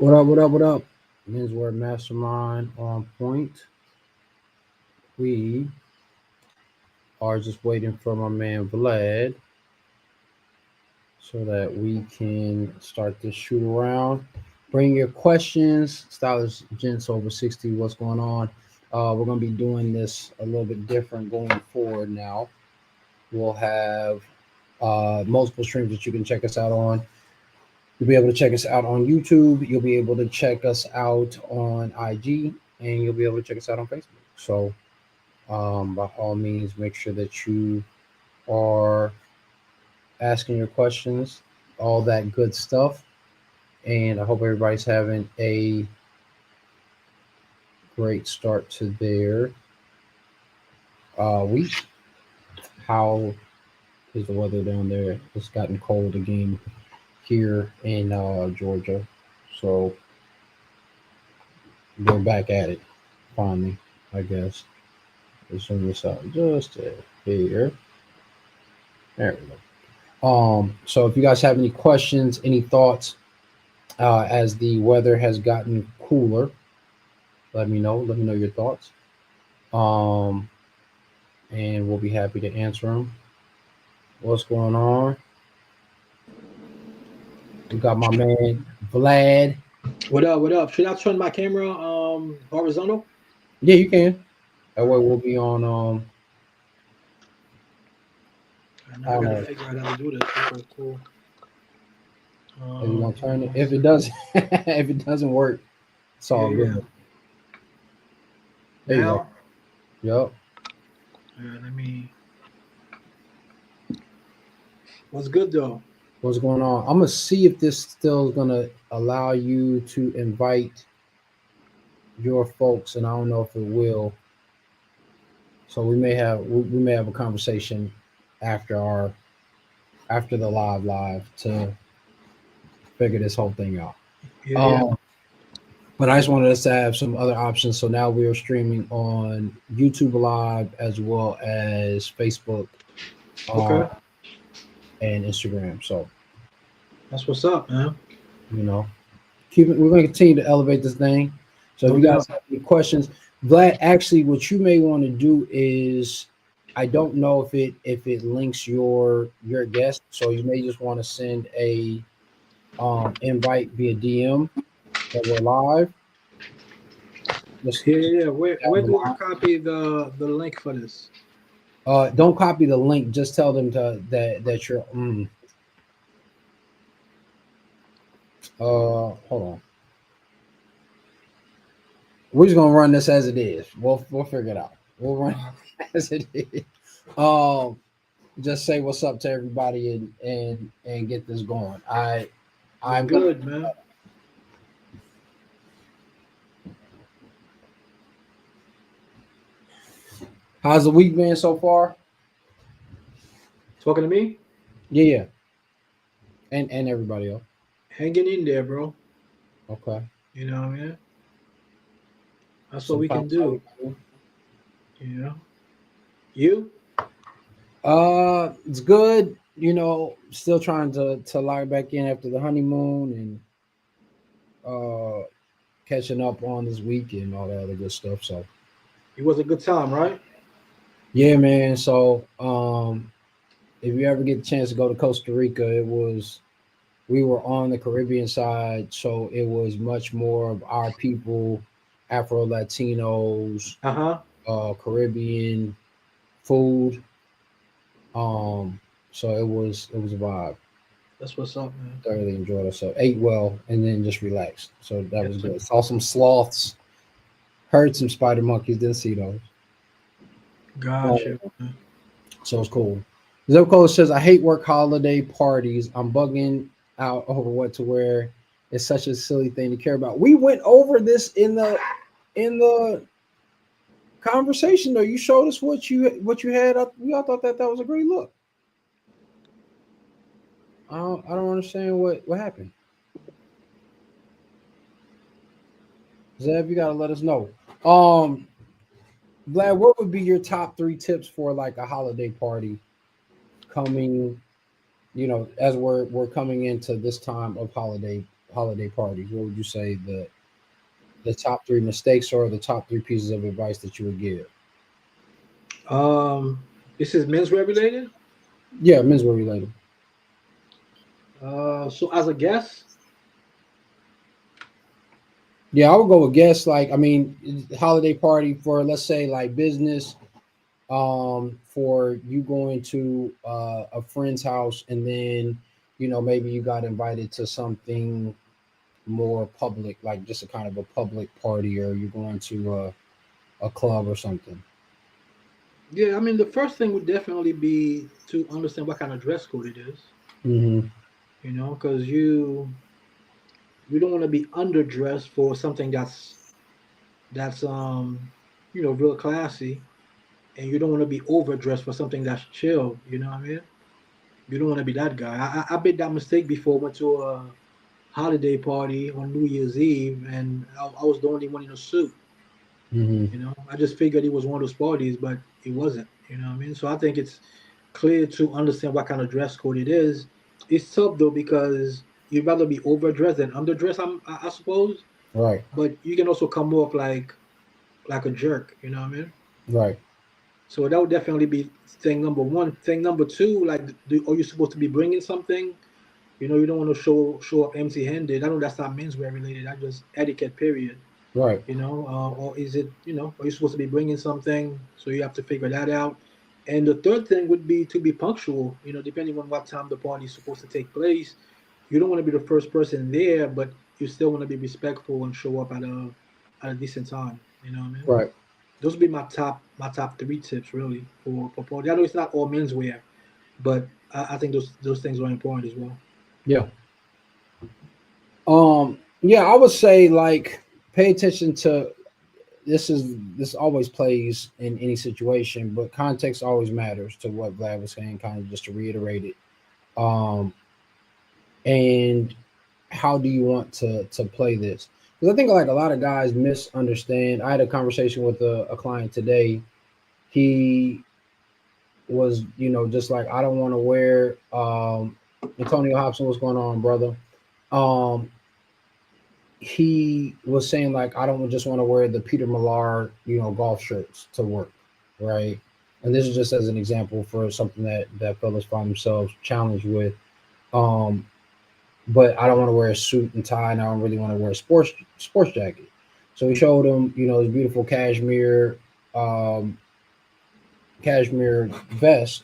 What up? What up? What up? Menswear Mastermind on point. We are just waiting for my man Vlad so that we can start this shoot around. Bring your questions, stylish gents over 60. What's going on? We're going to be doing this a little bit different going forward now. We'll have multiple streams that you can check us out on. You'll be able to check us out on YouTube. You'll be able to check us out on IG, and you'll be able to check us out on Facebook. So, by all means, make sure that you are asking your questions, all that good stuff. And I hope everybody's having a great start to their week. How is the weather down there? It's gotten cold again here in Georgia. So we're back at it finally, I guess. Let's zoom this out just a here. There we go. So if you guys have any questions, any thoughts, as the weather has gotten cooler, let me know. Let me know your thoughts. Um, and we'll be happy to answer them. What's going on? We got my man Vlad. What up? What up? Should I turn my camera horizontal? Yeah, you can. That way we'll be on I gotta figure out how to do this. Okay, cool. if you want to turn it. If it does if it doesn't work, it's all good. There now, you go. Yep. let me. What's good though? What's going on? I'm gonna see if this still is gonna allow you to invite your folks, and I don't know if it will. So we may have a conversation after the live to figure this whole thing out. Yeah. But I just wanted us to have some other options. So now we are streaming on YouTube Live as well as Facebook, Okay. and Instagram. So That's what's up, man. you know, keep it. We're going to continue to elevate this thing. So if you guys have any questions, Vlad, actually, what you may want to do is, I don't know if it links your guest, so you may just want to send a invite via DM that we're live. Yeah. Where do I copy the link for this? Don't copy the link. Just tell them that you're. Hold on. We're just gonna run this as it is. We'll figure it out. We'll run it as it is. Just say what's up to everybody and get this going. I'm good, man. How's the week been so far? Talking to me? Yeah. And everybody else. Hanging in there, bro. Okay. You know what I mean? That's what we can do. You know? You? It's good. You know, still trying to lock back in after the honeymoon and catching up on this week and all that other good stuff. So it was a good time, right? Yeah, man. So if you ever get the chance to go to Costa Rica, we were on the Caribbean side, so it was much more of our people, Afro Latinos, Caribbean food. So it was a vibe. That's what's up, man. Thoroughly enjoyed it. So ate well and then just relaxed. So that was good. Saw some sloths, heard some spider monkeys, didn't see those. Gotcha. So it's cool. Zepco says, I hate work holiday parties. I'm bugging out over what to wear. It's such a silly thing to care about. We went over this in the conversation though. You showed us what you had. We all thought that was a great look. I don't understand what happened. Zev, you gotta let us know. Vlad, what would be your top 3 tips for like a holiday party coming, as we're coming into this time of holiday holiday parties, what would you say the top three mistakes or the top three pieces of advice that you would give? This is menswear related. Yeah, menswear related. So as a guest, Yeah, I would go with guests. Like, I mean, holiday party for, let's say, like business. For you going to a friend's house, and then maybe you got invited to something more public, like just a kind of a public party, or you're going to a club or something. yeah, I mean the first thing would definitely be to understand what kind of dress code it is. Hmm. You know, because you don't want to be underdressed for something that's real classy, and you don't want to be overdressed for something that's chill. You know what I mean? You don't want to be that guy. I made that mistake before. Went to a holiday party on New Year's Eve, and I was the only one in a suit. Hmm. You know, I just figured it was one of those parties, but it wasn't. You know what I mean? So I think it's clear to understand what kind of dress code it is. It's tough though because you'd rather be overdressed than underdressed. I suppose, Right, but you can also come off like a jerk. You know what I mean? right, So that would definitely be thing number one. Thing number two, like, are you supposed to be bringing something? You know, you don't want to show up empty-handed. I know that's not menswear related. That's just etiquette, period. right, You know, or is it, are you supposed to be bringing something? So you have to figure that out. And the third thing would be to be punctual. You know, depending on what time the party is supposed to take place, you don't want to be the first person there, but you still want to be respectful and show up at a decent time. You know what I mean? right. Those would be my top three tips really for party. I know it's not all menswear, but I think those things are important as well. Yeah. Yeah, I would say like pay attention to this always plays in any situation, but context always matters to what Vlad was saying, kind of just to reiterate it. Um, and how do you want to play this? Because I think like a lot of guys misunderstand. I had a conversation with a client today. He was, just like, I don't want to wear Antonio Hobson, what's going on, brother? Um, he was saying like, I don't just want to wear the Peter Millar, golf shirts to work, right? And this is just as an example for something that fellas find themselves challenged with. Um, but I don't want to wear a suit and tie, and I don't really want to wear a sports jacket. So he showed him, his beautiful um, cashmere vest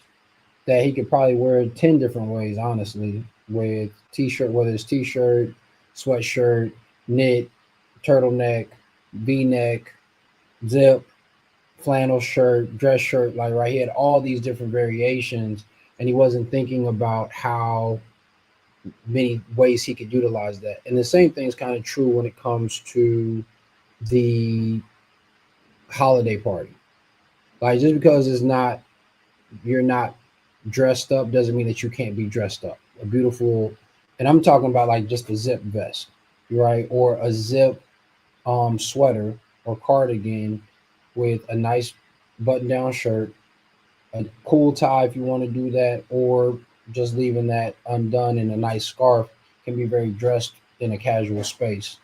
that he could probably wear 10 different ways, honestly, with t-shirt, whether it's t-shirt, sweatshirt, knit, turtleneck, V-neck, zip, flannel shirt, dress shirt. Like, right, he had all these different variations, and he wasn't thinking about how many ways he could utilize that. And the same thing is kind of true when it comes to the holiday party. Like, just because you're not dressed up doesn't mean that you can't be dressed up. A beautiful, and I'm talking about like just a zip vest, right? Or a zip sweater or cardigan with a nice button down shirt, a cool tie if you want to do that, or just leaving that undone in a nice scarf can be very dressed in a casual space.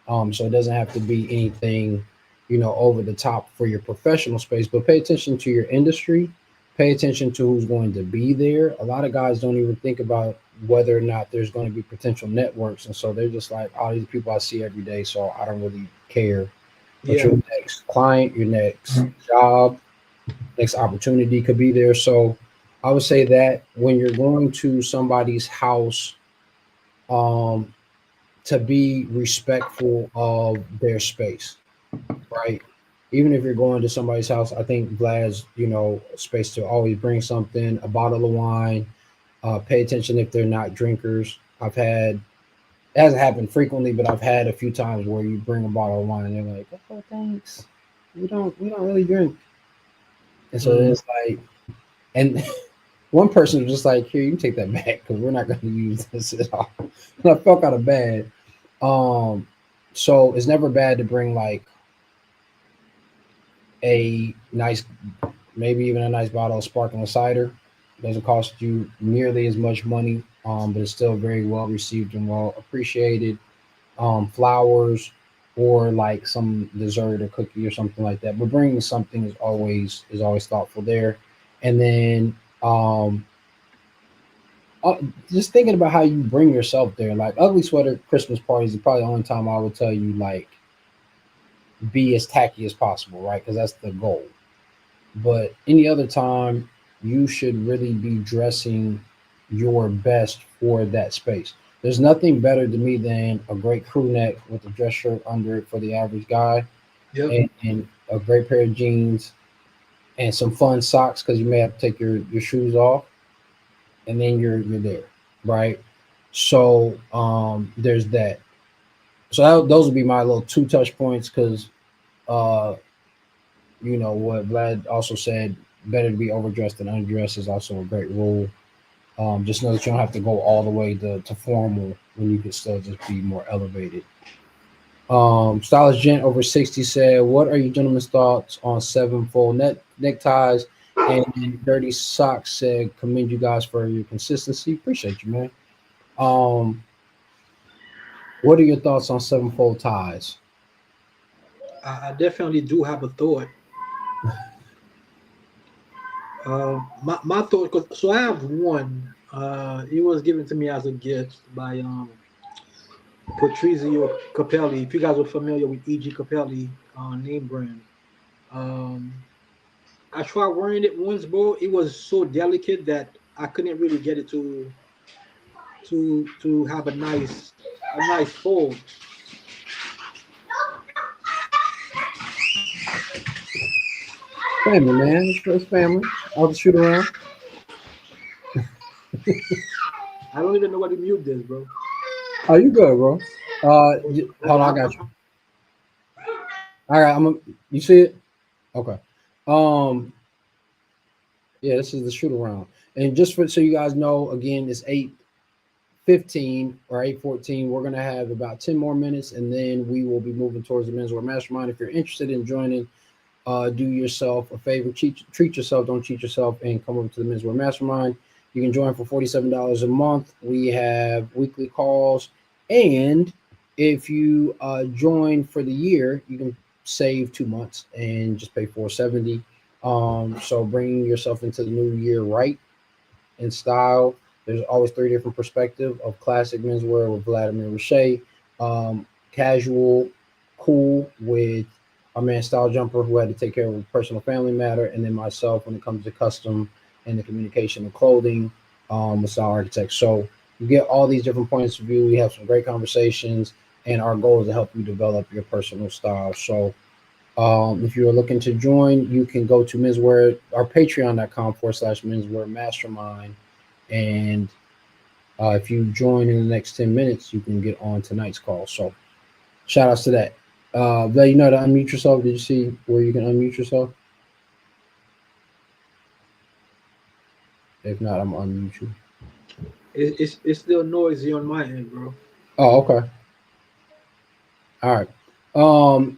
So it doesn't have to be anything, over the top for your professional space, but pay attention to your industry, pay attention to who's going to be there. A lot of guys don't even think about whether or not there's going to be potential networks. And so they're just like, oh, these people I see every day, so I don't really care. But Yeah, your next client, your next job, next opportunity could be there. So I would say that when you're going to somebody's house, um, to be respectful of their space, right? Even if you're going to somebody's house, I think Vlad's, space to always bring something, a bottle of wine. Pay attention if they're not drinkers. It hasn't happened frequently, but I've had a few times where you bring a bottle of wine and they're like, "Oh, thanks. We don't really drink." And so mm, it's like, and one person was just like, "Here, you can take that back because we're not going to use this at all." And I felt kind of bad. Um, so it's never bad to bring like a nice, maybe even a nice bottle of sparkling cider. It doesn't cost you nearly as much money, but it's still very well received and well appreciated. flowers, or like some dessert or cookie or something like that. But bringing something is always thoughtful there. And then uh, just thinking about how you bring yourself there. Like ugly sweater Christmas parties is probably the only time I would tell you like be as tacky as possible, right? Because that's the goal. But any other time, you should really be dressing your best for that space. There's nothing better to me than a great crew neck with a dress shirt under it for the average guy, Yep. and a great pair of jeans and some fun socks because you may have to take your shoes off, and then you're there, right? So there's that. So those would be my little two touch points because uh, what Vlad also said, better to be overdressed than underdressed is also a great rule. Just know that you don't have to go all the way to formal when you can still just be more elevated. Stylish Gent over 60 said, "What are you gentlemen's thoughts on sevenfold neckties?" And Dirty Socks said, "Commend you guys for your consistency. Appreciate you, man." Um, what are your thoughts on sevenfold ties? I definitely do have a thought. My thought, so I have one. It was given to me as a gift by Patrizio Capelli. If you guys are familiar with E.G. Capelli name brand, um, I tried wearing it once, bro. It was so delicate that I couldn't really get it to have a nice fold. Family, man. It's family. I'll just shoot around. I don't even know what to mute this, bro. Oh, you good, bro? Hold Hold on, I on, got you. All right, you see it? Okay. Um, yeah, this is the shoot around. And just so you guys know, again, it's 8:15 or 8:14. We're gonna have about 10 more minutes, and then we will be moving towards the Menswear Mastermind. If you're interested in joining, do yourself a favor, treat yourself, don't cheat yourself, and come over to the Menswear Mastermind. You can join for $47 a month. We have weekly calls, and if you join for the year, you can save 2 months and just pay 470. So bringing yourself into the new year right in style. There's always three different perspectives of classic menswear with Vladimir Riche, casual, cool with our man Style Jumper who had to take care of a personal family matter, and then myself when it comes to custom and the communication of clothing with Style Architects. So you get all these different points of view. We have some great conversations, and our goal is to help you develop your personal style. So if you're looking to join, you can go to menswear our patreon.com/menswear mastermind. And if you join in the next 10 minutes, you can get on tonight's call. So shout outs to that. Let you know to unmute yourself. Did you see where you can unmute yourself? If not, I'm gonna unmute you. it's still noisy on my end, bro. Oh, okay. All right.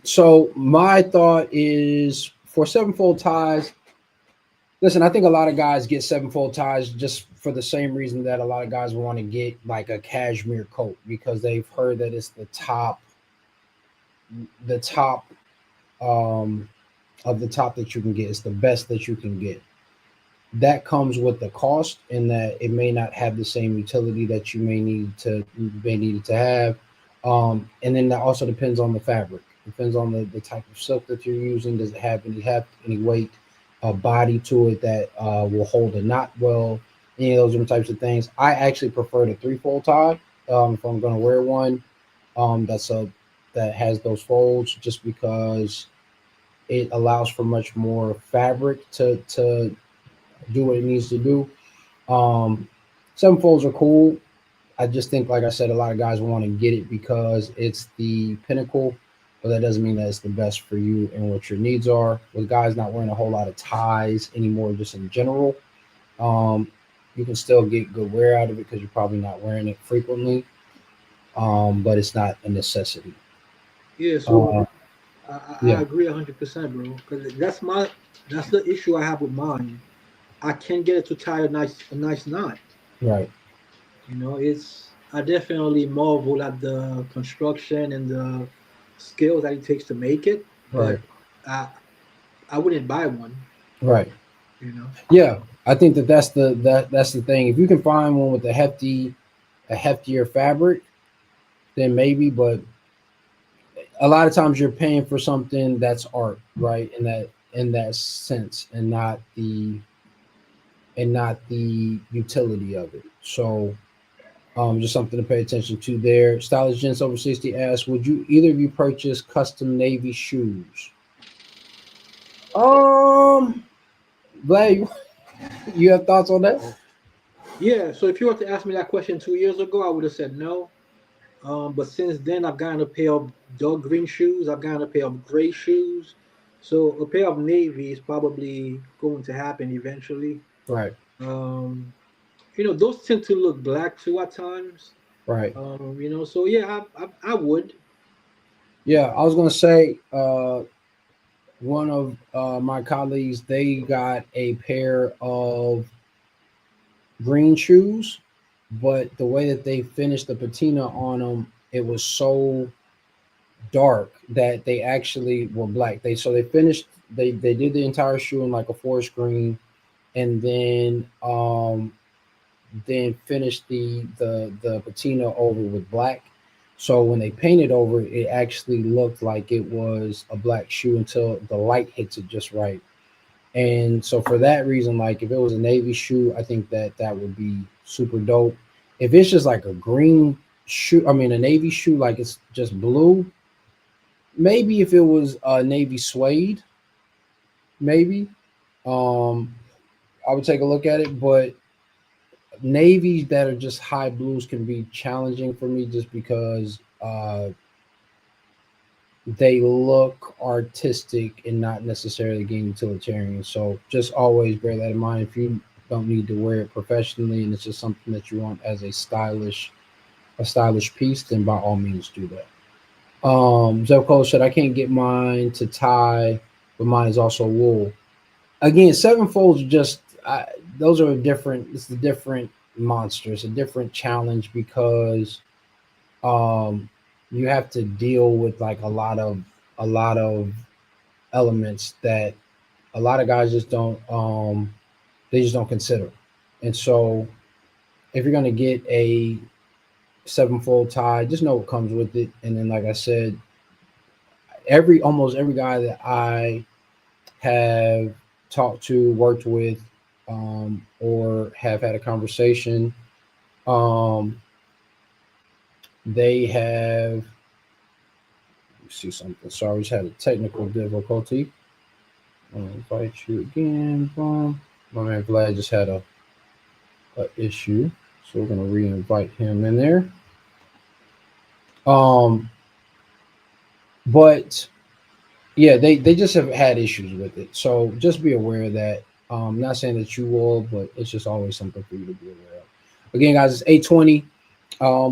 So my thought is for sevenfold ties. Listen, I think a lot of guys get sevenfold ties just for the same reason that a lot of guys want to get like a cashmere coat because they've heard that it's the top um, of the top that you can get. It's the best that you can get. That comes with the cost, in that it may not have the same utility that you may need it to have. And then that also depends on the fabric. Depends on the type of silk that you're using. Does it have any weight, body to it that will hold a knot well? Any of those different types of things. I actually prefer the three-fold tie if I'm going to wear one. That's a that has those folds, just because it allows for much more fabric to do what it needs to do. Um, Seven folds are cool. I just think, like I said, a lot of guys want to get it because it's the pinnacle, but that doesn't mean that it's the best for you and what your needs are. With guys not wearing a whole lot of ties anymore, just in general, um, you can still get good wear out of it because you're probably not wearing it frequently, but it's not a necessity. Yeah, so Uh, I yeah, agree 100%, bro. Because that's the issue I have with mine. I can't get it to tie a nice knot. right. You know, it's I definitely marvel at the construction and the skills that it takes to make it, Right. but I I wouldn't buy one. Right. You know. Yeah, I think that's the thing. If you can find one with a heftier fabric, then maybe. But a lot of times you're paying for something that's art, right? In that sense, and not the utility of it. So just something to pay attention to there. Stylish Gents over 60 asks, would you either of you purchase custom navy shoes? Um, Vlad, you have thoughts on that? Yeah. So if you were to ask me that question 2 years ago, I would have said no. But since then, I've gotten a pair of dark green shoes. I've gotten a pair of gray shoes. So a pair of navy is probably going to happen eventually. Right, Um, those tend to look black too at times. right. So yeah, I would. Yeah, I was gonna say, one of my colleagues, they got a pair of green shoes, but the way that they finished the patina on them, it was so dark that they actually were black. They finished, they did the entire shoe in like a forest green, and then finished the patina over with black. So when they painted over it, it actually looked like it was a black shoe until the light hits it just right. And so for that reason, like if it was a navy shoe, I think that that would be super dope. If it's just like a green shoe, I mean a navy shoe, like it's just blue. Maybe if it was a navy suede, maybe I would take a look at it. But navies that are just high blues can be challenging for me just because they look artistic and not necessarily getting utilitarian. So just always bear that in mind. If you don't need to wear it professionally and it's just something that you want as a stylish piece, then by all means do that. Zelko said I can't get mine to tie, but mine is also wool. Again, seven folds are just those are a different. It's a different monster. It's a different challenge because um, you have to deal with like a lot of elements that a lot of guys just don't they just don't consider. And so if you're gonna get a sevenfold tie, just know what comes with it. And then like I said, every almost every guy that I have talked to, worked with, or have had a conversation, um, they have see something. Sorry, I just had a technical difficulty. I'll invite you again. Boom. My man Vlad just had a issue, so we're gonna re-invite him in there. Um, but yeah, they just have had issues with it. So just be aware of that. Not saying that you will, but it's just always something for you to be aware of. Again, guys, it's 8:20.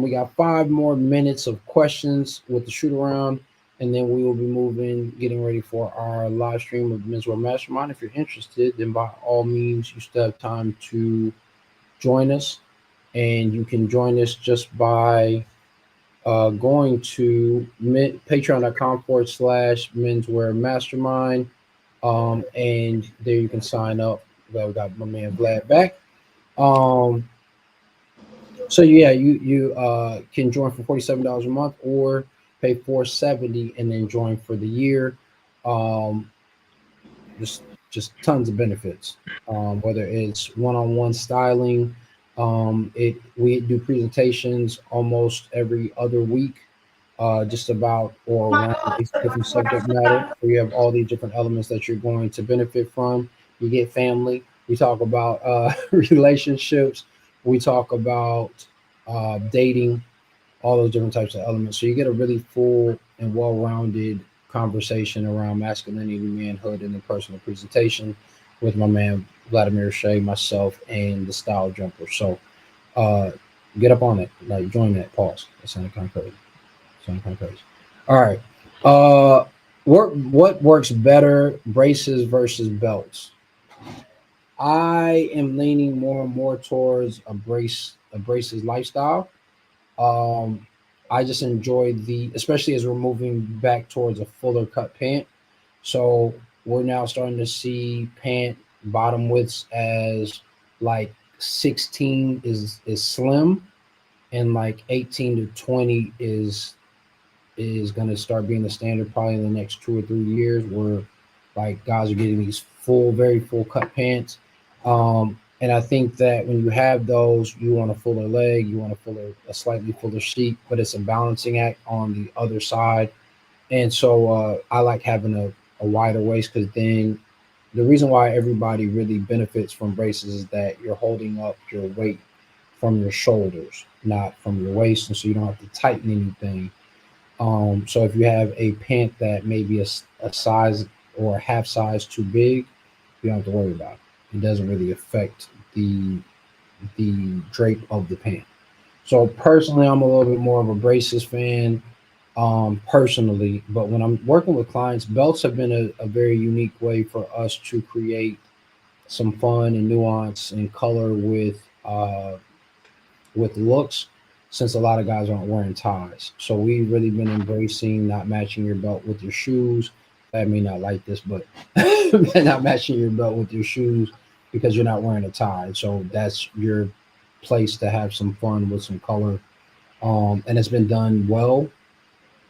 We got 5 more minutes of questions with the shoot around, and then we will be moving, getting ready for our live stream of the Menswear Mastermind. If you're interested, then by all means, you still have time to join us, and you can join us just by going to patreon.com/slash menswear mastermind. And there you can sign up. Well, we got my man Vlad back. Um, so yeah, you can join for $47 a month or pay $470 and then join for the year. Um, just just tons of benefits. Whether it's one-on-one styling, it we do presentations almost every other week, just about or around a different subject matter. So you have all these different elements that you're going to benefit from. You get family. We talk about relationships. We talk about dating, all those different types of elements. So you get a really full and well-rounded conversation around masculinity, manhood, and the personal presentation with my man Vladimir Riche, myself, and the Style Jumper. So uh, get up on it, like join that. Pause. That sounded kind of crazy. Sounded kind of crazy. All right. What works better, braces versus belts? I am leaning more and more towards a braces lifestyle. Um, I just enjoy especially as we're moving back towards a fuller cut pant. So we're now starting to see pant bottom widths as like 16 is slim, and like 18 to 20 is going to start being the standard probably in the next 2 or 3 years, where like guys are getting these full, very full cut pants. And I think that when you have those, you want a fuller leg, you want a slightly fuller sheet, but it's a balancing act on the other side. And so I like having a wider waist, because then the reason why everybody really benefits from braces is that you're holding up your weight from your shoulders, not from your waist, and so you don't have to tighten anything. So if you have a pant that may be a size or a half size too big, you don't have to worry about it. It doesn't really affect the drape of the pant. So personally, I'm a little bit more of a braces fan, personally. But when I'm working with clients, belts have been a very unique way for us to create some fun and nuance and color with looks, since a lot of guys aren't wearing ties. So we've really been embracing not matching your belt with your shoes. I may not like this, but not matching your belt with your shoes because you're not wearing a tie. So that's your place to have some fun with some color. And it's been done well.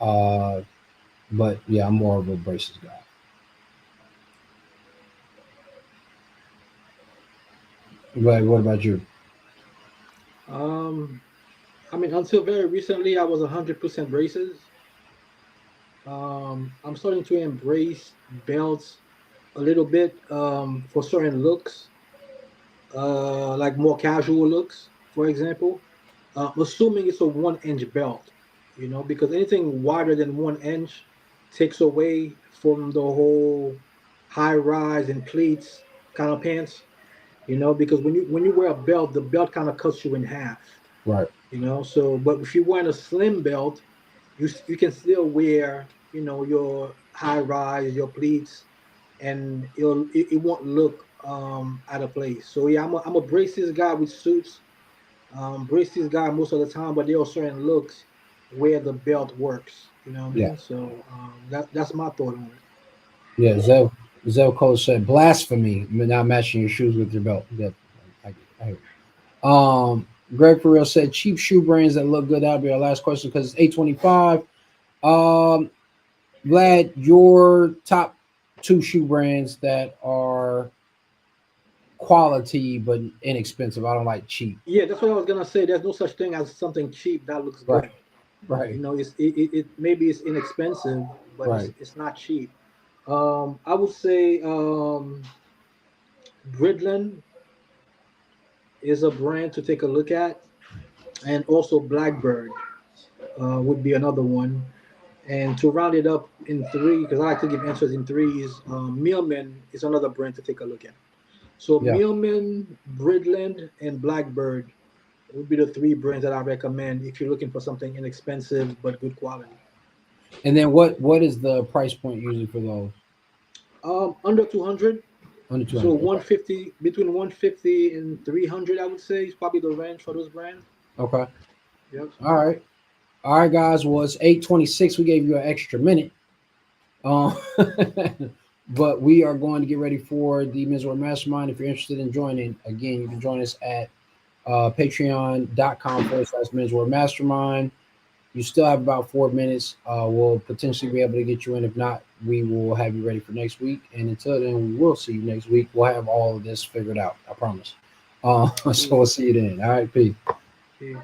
Uh, but yeah, I'm more of a braces guy. But what about you? Um, I mean, until very recently, I was 100% braces. I'm starting to embrace belts a little bit for certain looks, like more casual looks, for example. Assuming it's a 1 inch belt, because anything wider than 1 inch takes away from the whole high rise and pleats kind of pants, because when you wear a belt, the belt kind of cuts you in half, Right. So, but if you're wearing a slim belt, you can still wear, your high rise, your pleats, and it won't look out of place. So yeah, I'm a braces guy with suits, braces guy most of the time, but there are certain looks where the belt works. You know what I Yeah. mean? So that's my thought on it. Yeah. Zell Cole said blasphemy, not matching your shoes with your belt. Yeah. I, Um, Greg Farrell said cheap shoe brands that look good. That'll be our last question because it's 8:25. Um, Vlad, your top two shoe brands that are quality but inexpensive. I don't like cheap. Yeah, that's what I was gonna say. There's no such thing as something cheap that looks Right, good. right, It maybe it's inexpensive, but right. it's not cheap. I would say Bridland is a brand to take a look at, and also Blackbird would be another one. And to round it up in three, because I like to give answers in threes, Mealman is another brand to take a look at. So Yeah. Mealman, Bridland, and Blackbird would be the three brands that I recommend if you're looking for something inexpensive but good quality. And then what is the price point usually for those? Under 200, Under two so hundred. Okay. 150, between 150 and 300, I would say is probably the range for those brands. Okay. Yep. All right. All right, guys. Well, it's 8:26. We gave you an extra minute. Um, but we are going to get ready for the Menswear Mastermind. If you're interested in joining, again, you can join us at patreon.com/, Menswear Mastermind. You still have about 4 minutes. We'll potentially be able to get you in. If not, we will have you ready for next week. And until then, we will see you next week. We'll have all of this figured out. I promise. So we'll Peace. see you then. All right, peace. Peace.